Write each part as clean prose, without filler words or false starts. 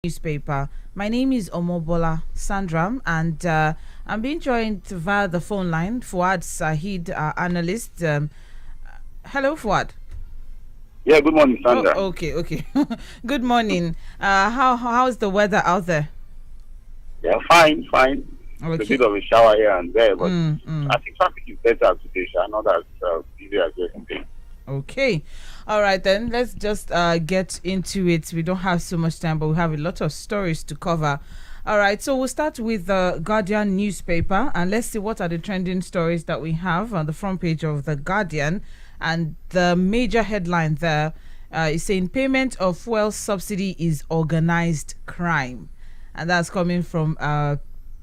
Newspaper. My name is Omobola Sandram, and I'm being joined via the phone line. Fuad Sahid, analyst. Hello, Fuad. Yeah, good morning, Oh, Sandra. okay. Good morning. How's the weather out there? Yeah, fine. A bit Okay. of a shower here and there, but Mm, mm. I think traffic is better today, not as busy as yesterday. Okay. All right, then let's just get into it. We don't have so much time, but we have a lot of stories to cover. All right, so we'll start with the Guardian newspaper and let's see what are the trending stories that we have on the front page of the Guardian. And the major headline there is saying payment of fuel subsidy is organized crime. And that's coming from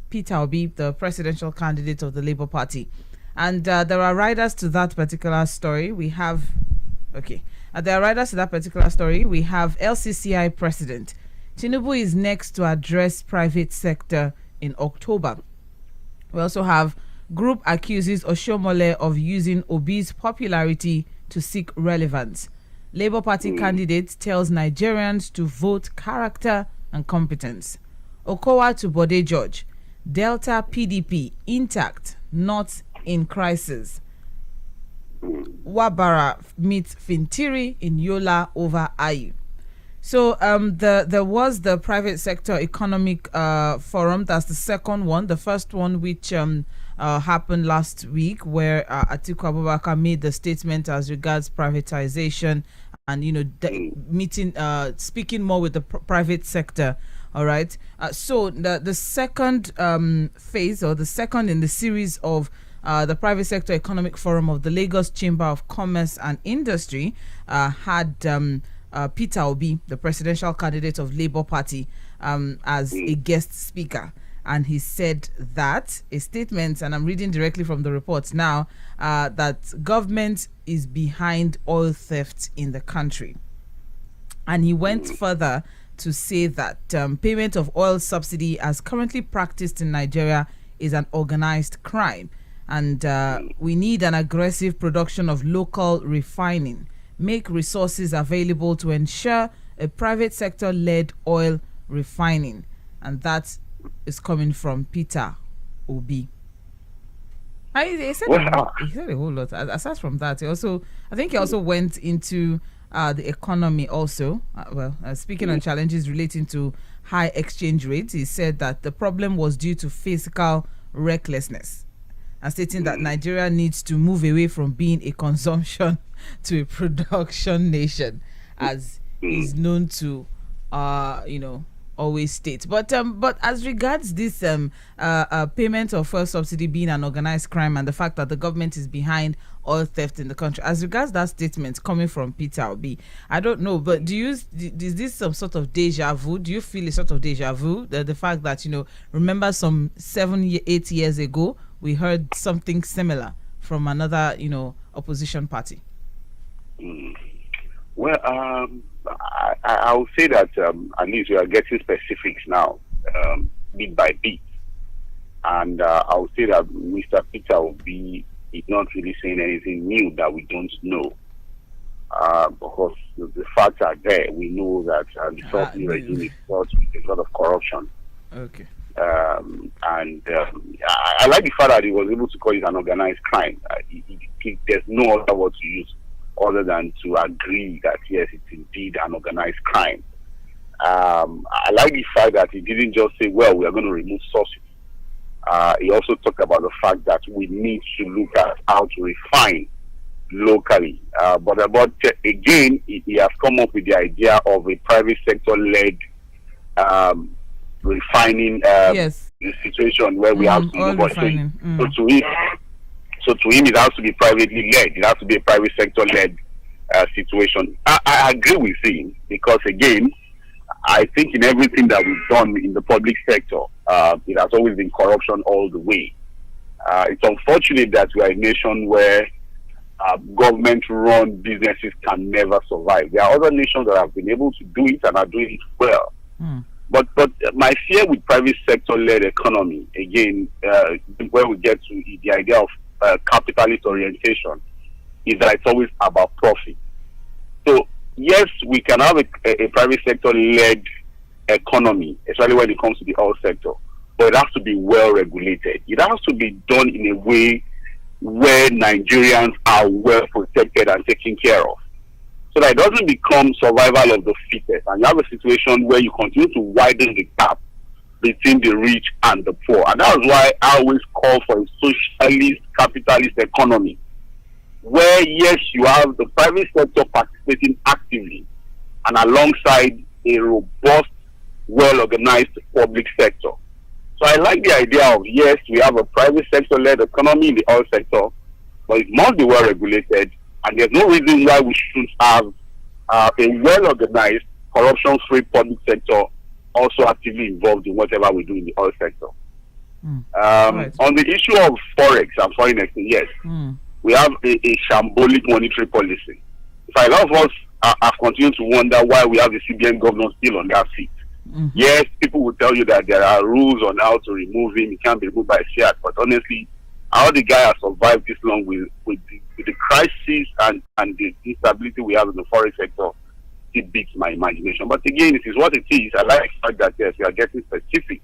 Peter Obi, the presidential candidate of the Labour Party. And there are riders to that particular story. We have, okay, there are riders to that particular story. We have LCCI president. Tinubu is next to address private sector in October. We also have group accuses Oshomole of using Obi's popularity to seek relevance. Labour Party candidate tells Nigerians to vote character and competence. Okowa to Bode George. Delta PDP intact, not in crisis. Wabara meets Fintiri in Yola over Ayu. So there was the private sector economic forum. That's the second one. The first one, which happened last week, where Atiku Abubakar made the statement as regards privatization and meeting, speaking more with the private sector. All right. So the second phase, or the second in the series of the private sector economic forum of the Lagos Chamber of Commerce and Industry had Peter Obi, the presidential candidate of Labour Party, as a guest speaker. And he said that a statement, and I'm reading directly from the reports now, that government is behind oil theft in the country. And he went further to say that payment of oil subsidy as currently practiced in Nigeria is an organized crime. And we need an aggressive production of local refining, make resources available to ensure a private sector-led oil refining. And that is coming from Peter Obi. He said a whole lot. Aside from that, I think he also went into the economy also. Speaking on challenges relating to high exchange rates, he said that the problem was due to fiscal recklessness, and stating that Nigeria needs to move away from being a consumption to a production nation, as is known to, always state. But as regards this payment of fuel subsidy being an organized crime and the fact that the government is behind oil theft in the country, as regards that statement coming from Peter Obi, I don't know, but is this some sort of deja vu? Do you feel a sort of deja vu? The fact that, remember some 8 years ago, we heard something similar from another, opposition party? Well, I will say that at least we are getting specifics now, bit by bit. And I will say that Mr. Peter Obi is not really saying anything new that we don't know. Because the facts are there. We know that the subsidy regime is fraught with a lot of corruption. Okay. I like the fact that he was able to call it an organized crime. There's no other word to use other than to agree that yes, it's indeed an organized crime. I like the fact that he didn't just say, well, we are going to remove subsidy. He also talked about the fact that we need to look at how to refine locally. But again, he has come up with the idea of a private sector-led refining situation where we have to So to him, it has to be privately led. It has to be a private sector-led situation. I agree with him because, again, I think in everything that we've done in the public sector, it has always been corruption all the way. It's unfortunate that we are a nation where government-run businesses can never survive. There are other nations that have been able to do it and are doing it well. But my fear with private sector-led economy, again, where we get to the idea of capitalist orientation, is that it's always about profit. So yes, we can have a private sector led economy, especially when it comes to the oil sector. But it has to be well regulated. It has to be done in a way where Nigerians are well protected and taken care of, so that it doesn't become survival of the fittest, and you have a situation where you continue to widen the gap between the rich and the poor. And that's why I always call for a socialist, capitalist economy, where, yes, you have the private sector participating actively, and alongside a robust, well-organized public sector. So I like the idea of, yes, we have a private sector-led economy in the oil sector, but it must be well-regulated, and there's no reason why we shouldn't have a well-organized, corruption-free public sector also actively involved in whatever we do in the oil sector. Right. On the issue of forex and foreign exchange, yes, we have a shambolic monetary policy. A lot of us have continued to wonder why we have the CBN governor still on that seat. Yes, people will tell you that there are rules on how to remove him. He can't be removed by fiat. But honestly, how the guy has survived this long with the crisis and the instability we have in the foreign sector, it beats my imagination. But again, it is what it is. I like the fact that, yes, we are getting specific.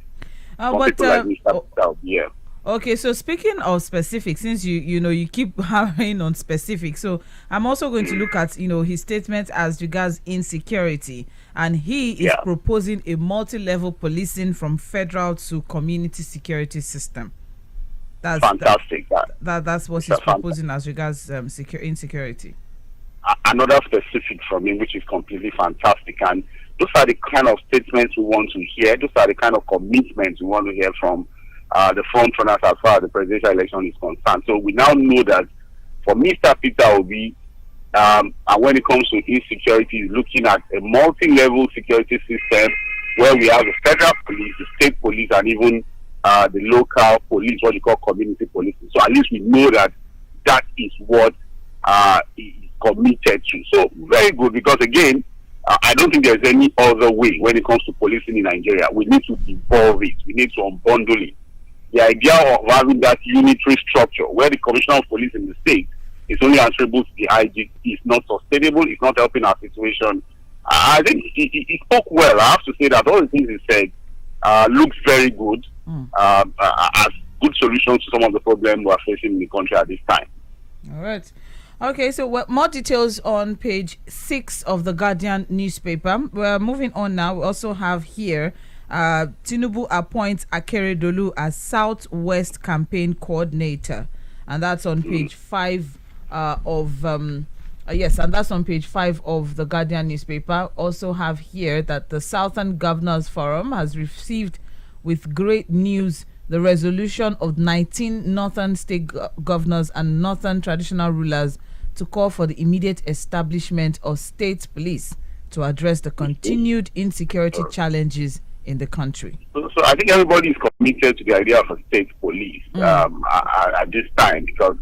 Okay, so speaking of specific, since you keep hammering on specific, so I'm also going to look at his statement as regards insecurity, and he is proposing a multi-level policing from federal to community security system. That's fantastic. That's what he's proposing as regards insecurity. Another specific from him, which is completely fantastic, and those are the kind of statements we want to hear. Those are the kind of commitments we want to hear from the front runners as far as the presidential election is concerned. So we now know that for Mr. Peter Obi, and when it comes to insecurity, he's looking at a multi-level security system where we have the federal police, the state police, and even the local police, what you call community policing. So at least we know that that is what he is committed to. So very good, because again, I don't think there's any other way when it comes to policing in Nigeria. We need to evolve it. We need to unbundle it. The idea of having that unitary structure where the commissioner of police in the state is only answerable to the IG is not sustainable. It's not helping our situation. I think he spoke well. I have to say that all the things he said looks very good as good solutions to some of the problems we're facing in the country at this time. All right. Okay, so more details on page 6 of the Guardian newspaper. We're moving on now. We also have here Tinubu appoints Akeredolu as Southwest campaign coordinator, and that's on page 5 and that's on page 5 of the Guardian newspaper. Also have here that the Southern Governors Forum has received with great news the resolution of 19 northern state governors and northern traditional rulers to call for the immediate establishment of state police to address the continued insecurity challenges in the country. So I think everybody is committed to the idea of a state police at this time, because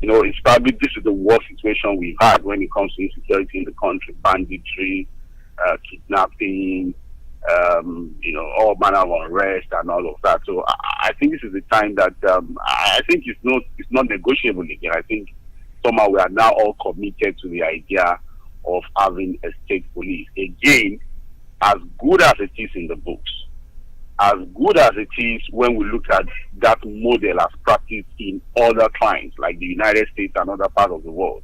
it's probably this is the worst situation we've had when it comes to insecurity in the country: banditry, kidnapping, all manner of unrest and all of that. So I think this is the time that I think it's not negotiable again. I think somehow we are now all committed to the idea of having a state police. Again, as good as it is in the books, as good as it is when we look at that model as practiced in other climes like the United States and other parts of the world,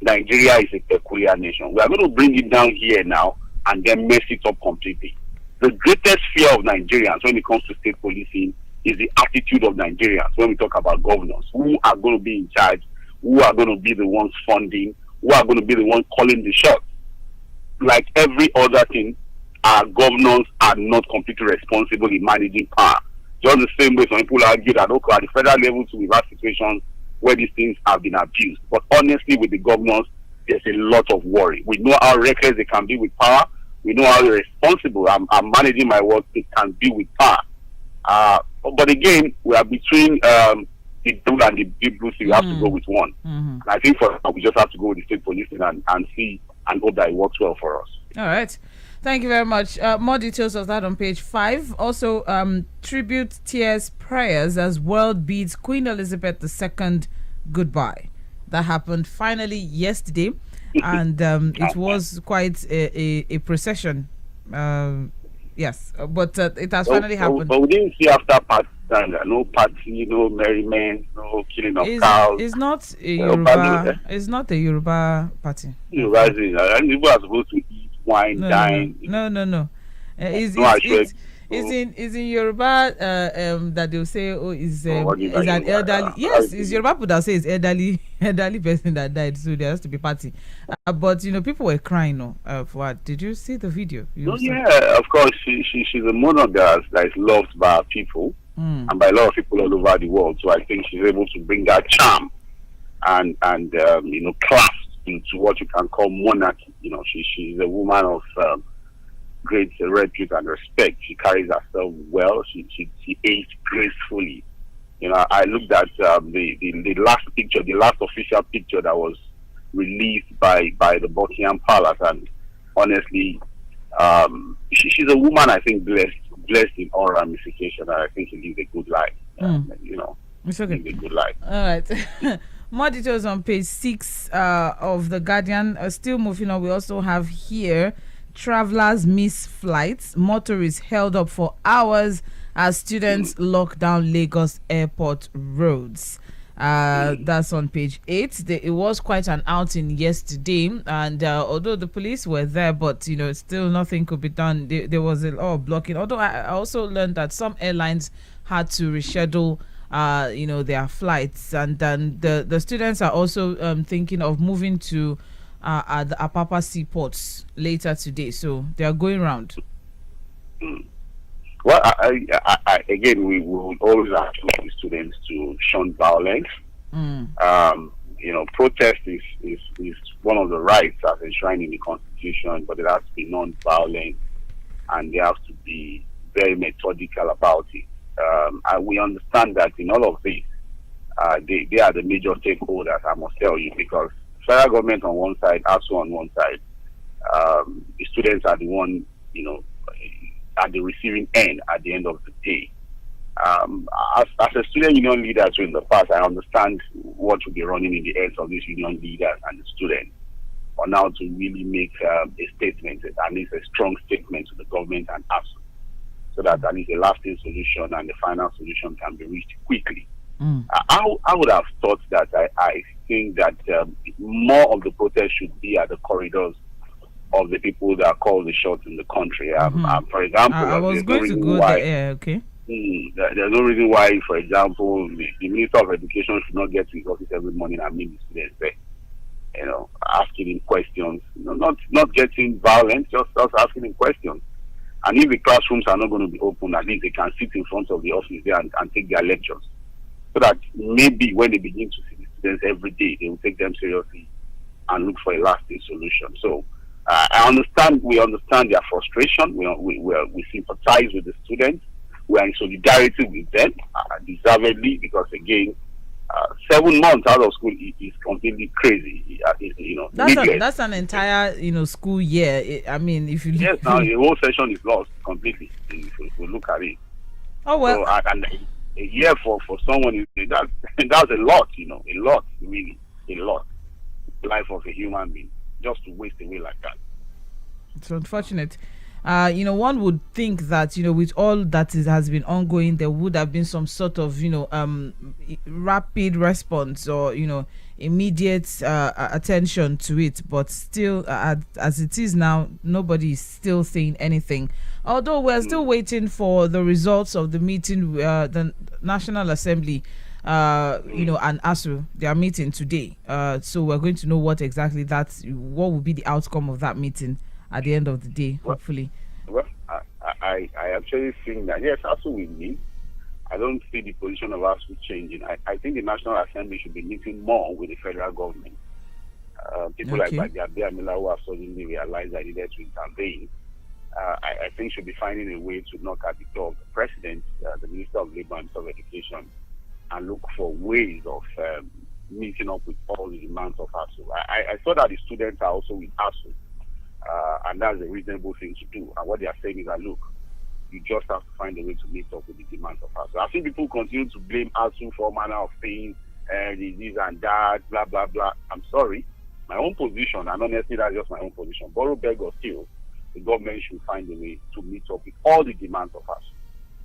Nigeria is a peculiar nation. We are going to bring it down here now and then mess it up completely. The greatest fear of Nigerians when it comes to state policing is the attitude of Nigerians when we talk about governors. Who are going to be in charge? Who are going to be the ones funding? Who are going to be the ones calling the shots? Like every other thing, our governors are not completely responsible in managing power. Just the same way some people argue that, okay, at the federal level too, we've had situations where these things have been abused. But honestly, with the governors, there's a lot of worry. We know how reckless they can be with power. We know how irresponsible I'm managing my work it can be with power. But again, we are between the blue and the big blue, so you have to go with one. And I think for now, we just have to go with the state policing and see and hope that it works well for us. All right. Thank you very much. More details of that on page 5. Also, tribute, tears, prayers as world bids Queen Elizabeth II goodbye. That happened finally yesterday, and it was quite a procession Yes, but it has finally happened. But we didn't see after party, no party, no merriment, no killing of cows. Is not a Balo, Yoruba. It's not a Yoruba party. and people are supposed to eat, wine, dine. No. No, It's in Yoruba that they'll say, oh, is an elderly. Yes, it's Yoruba people that say it's elderly person that died, so there has to be party. But people were crying. No, for what? Did you see the video? Yeah, of course. She's a monarch that is loved by people and by a lot of people all over the world. So I think she's able to bring that charm and class into what you can call monarchy. She's a woman of great repute and respect. She carries herself well. She aged gracefully. I looked at the last picture, the last official picture that was released by the Buckingham Palace, and honestly, she's a woman I think blessed in all ramifications, and I think she lives a good life. It's okay. Lives a good life. All right. More details on page 6 of the Guardian. Still moving on, we also have here. Travelers miss flights. Motorists held up for hours as students lock down Lagos airport roads. That's on page 8. It was quite an outing yesterday, and although the police were there, but still nothing could be done. There was a lot of blocking. Although I also learned that some airlines had to reschedule their flights, and then the students are also thinking of moving to at the Apapa seaports later today, so they are going around. Well, again, we will always ask the students to shun violence. Protest is one of the rights as enshrined in the Constitution, but it has to be non-violent, and they have to be very methodical about it. And we understand that in all of this, they are the major stakeholders, I must tell you, because federal government on one side, ASU on one side, the students are the one, at the receiving end at the end of the day. As a student union leader in the past, I understand what will be running in the heads of these union leaders and the students on how to really make a statement, at least a strong statement to the government and ASU, so that at least a lasting solution and the final solution can be reached quickly. I would have thought that I think that more of the protest should be at the corridors of the people that call the shots in the country. For example, I was going to go there. Okay. There's no reason why, for example, the Minister of Education should not get to his office every morning and meet the students there. Asking him questions, not getting violent, just asking him questions. And if the classrooms are not going to be open, at least they can sit in front of the office there and take their lectures. So that maybe when they begin to see the students every day, they will take them seriously and look for a lasting solution. So we understand their frustration. We sympathize with the students. We are in solidarity with them, deservedly, because again, 7 months out of school is completely crazy. That's an entire school year. I mean, if you now the whole session is lost completely. If we look at it. Oh well. So, and a year for someone that's a lot, a lot, really, a lot. The life of a human being just to waste away like that. It's unfortunate. One would think that with all that has been ongoing, there would have been some sort of rapid response or immediate attention to it, but still as it is now, nobody is still saying anything, although we're still waiting for the results of the meeting, the National Assembly and ASU, they are meeting today, so we're going to know what will be the outcome of that meeting at the end of the day, hopefully. Well, I actually think that yes, ASU will meet. I don't see the position of ASU changing. I think the National Assembly should be meeting more with the federal government. People like Badia Miller, who have suddenly realized I needed to intervene, I think should be finding a way to knock at the door of the President, the Minister of Labour and Education, and look for ways of meeting up with all the demands of ASU. I saw that the students are also with ASU, and that's a reasonable thing to do. And what they are saying is that, look, you just have to find a way to meet up with the demands of ASU. I think people continue to blame ASU for all manner of things, this and that, blah, blah, blah. I'm sorry. My own position, and honestly, that's just my own position. Borrow, beg, or steal. the government should find a way to meet up with all the demands of us.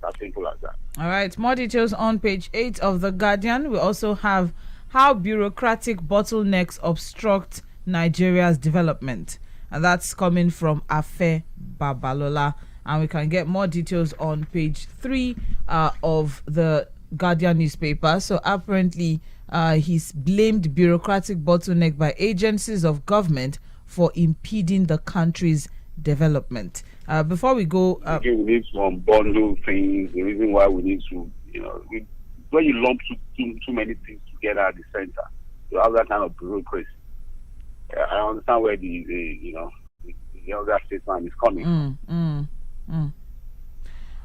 As simple as that. All right. More details on page 8 of The Guardian. We also have how bureaucratic bottlenecks obstruct Nigeria's development. And that's coming from Afe Babalola. And we can get more details on page 3 of The Guardian newspaper. So apparently, he's blamed bureaucratic bottleneck by agencies of government for impeding the country's development. Before we go, we need to unbundle things. The reason why we need to, when you lump too many things together at the center, you have that kind of bureaucracy. I understand where the other statement is coming.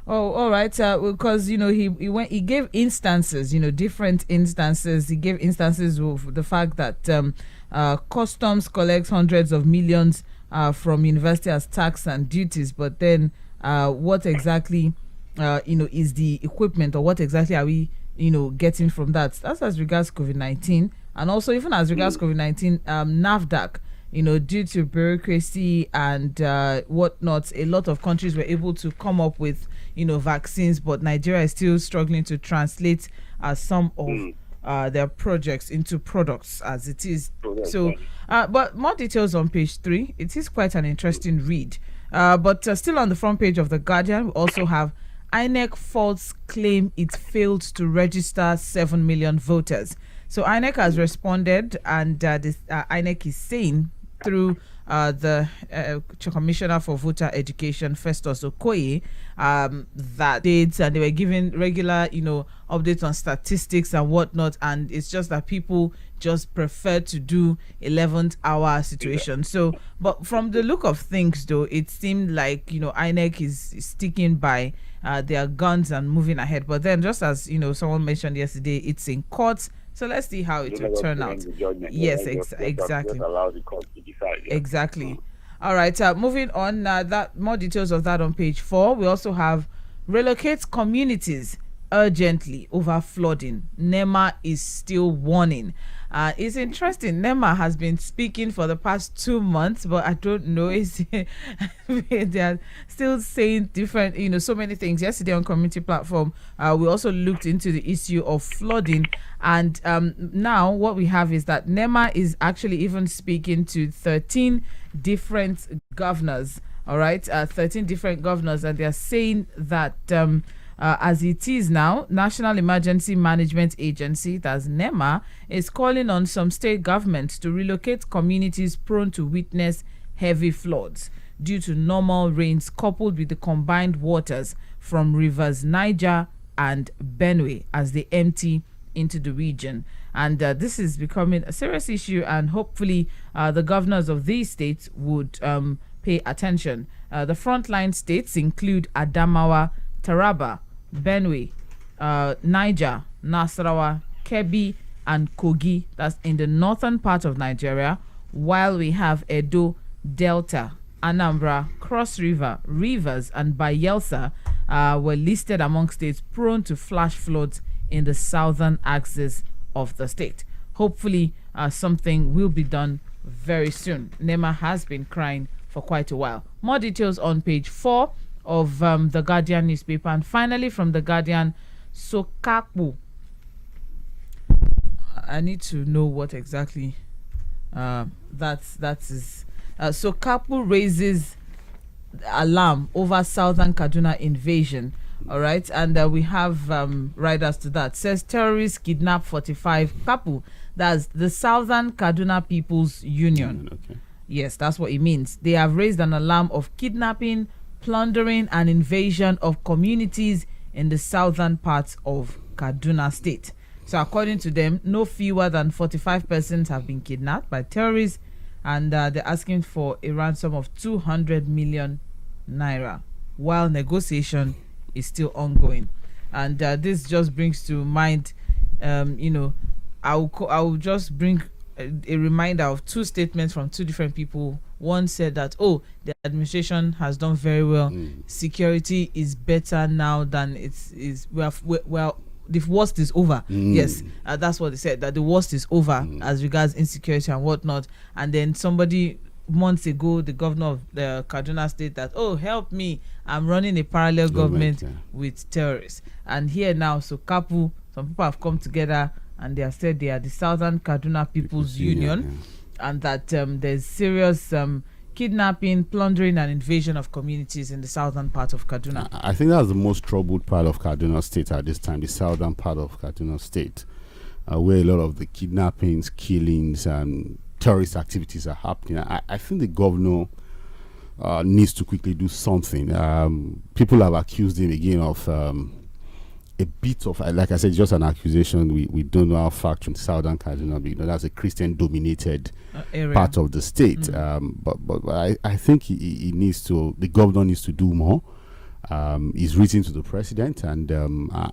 Oh, all right. Because he gave instances, different instances. He gave instances of the fact that customs collects hundreds of millions from university as tax and duties, but then what exactly is the equipment, or what exactly are we getting from that? That's as regards COVID-19, and also even as regards COVID-19, NAFDAC, due to bureaucracy and whatnot, a lot of countries were able to come up with vaccines, but Nigeria is still struggling to translate some of their projects into products as it is. So but more details on page 3. It is quite an interesting read, but still on the front page of The Guardian, we also have INEC false claim it failed to register 7 million voters. So INEC has responded, and INEC is saying through the Commissioner for Voter Education, Festus Okoye, that dates, and they were giving regular, updates on statistics and whatnot, and it's just that people just prefer to do 11th hour situation. So, but from the look of things, though, it seemed like INEC is sticking by their guns and moving ahead. But then, just as someone mentioned yesterday, it's in court. So let's see how it will turn out. Yes, exactly. Allow the court to decide. Yeah. Exactly. All right. Moving on. That more details of that on page 4. We also have relocate communities urgently over flooding. NEMA is still warning. It's interesting. NEMA has been speaking for the past 2 months, but I don't know. They are still saying different, so many things. Yesterday on community platform, we also looked into the issue of flooding, and now what we have is that NEMA is actually even speaking to 13 different governors. All right, 13 different governors, and they are saying that as it is now, National Emergency Management Agency, that's NEMA, is calling on some state governments to relocate communities prone to witness heavy floods due to normal rains coupled with the combined waters from rivers Niger and Benue as they empty into the region. And this is becoming a serious issue, and hopefully the governors of these states would pay attention. The frontline states include Adamawa, Taraba, Benue, Niger, Nasarawa, Kebbi, and Kogi. That's in the northern part of Nigeria, while we have Edo, Delta, Anambra, Cross River, Rivers, and Bayelsa were listed among states prone to flash floods in the southern axis of the state. Hopefully, something will be done very soon. NEMA has been crying for quite a while. More details on page 4 of the Guardian newspaper. And finally, from the Guardian, Sokapu. I need to know what exactly that is. Sokapu raises alarm over southern Kaduna invasion. All right, and we have riders to that. Says terrorists kidnap 45 Kapu. That's the Southern Kaduna People's Union. Okay. Yes, that's what it means. They have raised an alarm of kidnapping, plundering, and invasion of communities in the southern parts of Kaduna State. So according to them, no fewer than 45 persons have been kidnapped by terrorists, and they're asking for a ransom of 200 million naira, while negotiation is still ongoing. And this just brings to mind, I will just bring a reminder of two statements from two different people. One said that, the administration has done very well. Security is better now than it is. Well, the worst is over. Yes, that's what they said, that the worst is over as regards insecurity and whatnot. And then somebody months ago, the governor of the Kaduna State, that, oh, help me, I'm running a parallel government with terrorists. And here now, so Kapu, some people have come together and they have said they are the Southern Kaduna People's Union, and that there's serious kidnapping, plundering, and invasion of communities in the southern part of Kaduna. I think that's the most troubled part of Kaduna State at this time, the southern part of Kaduna State, where a lot of the kidnappings, killings, and terrorist activities are happening. I think the governor needs to quickly do something. People have accused him again of a bit of, like I said, just an accusation. We don't know how factual in southern Kaduna, because that's a Christian-dominated part of the state. But I think he needs to, the governor needs to do more. He's written to the president, and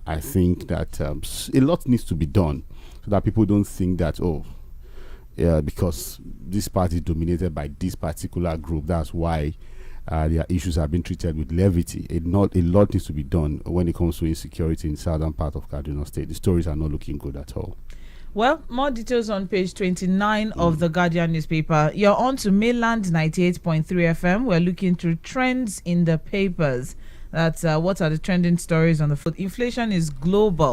I think that a lot needs to be done so that people don't think that, because this party is dominated by this particular group, that's why their issues have been treated with levity. A lot needs to be done when it comes to insecurity in southern part of Kaduna State. The stories are not looking good at all. Well, more details on page 29 of the Guardian newspaper. You're on to Mainland 98.3 FM. We're looking through trends in the papers. That's what are the trending stories on the food. Inflation is global.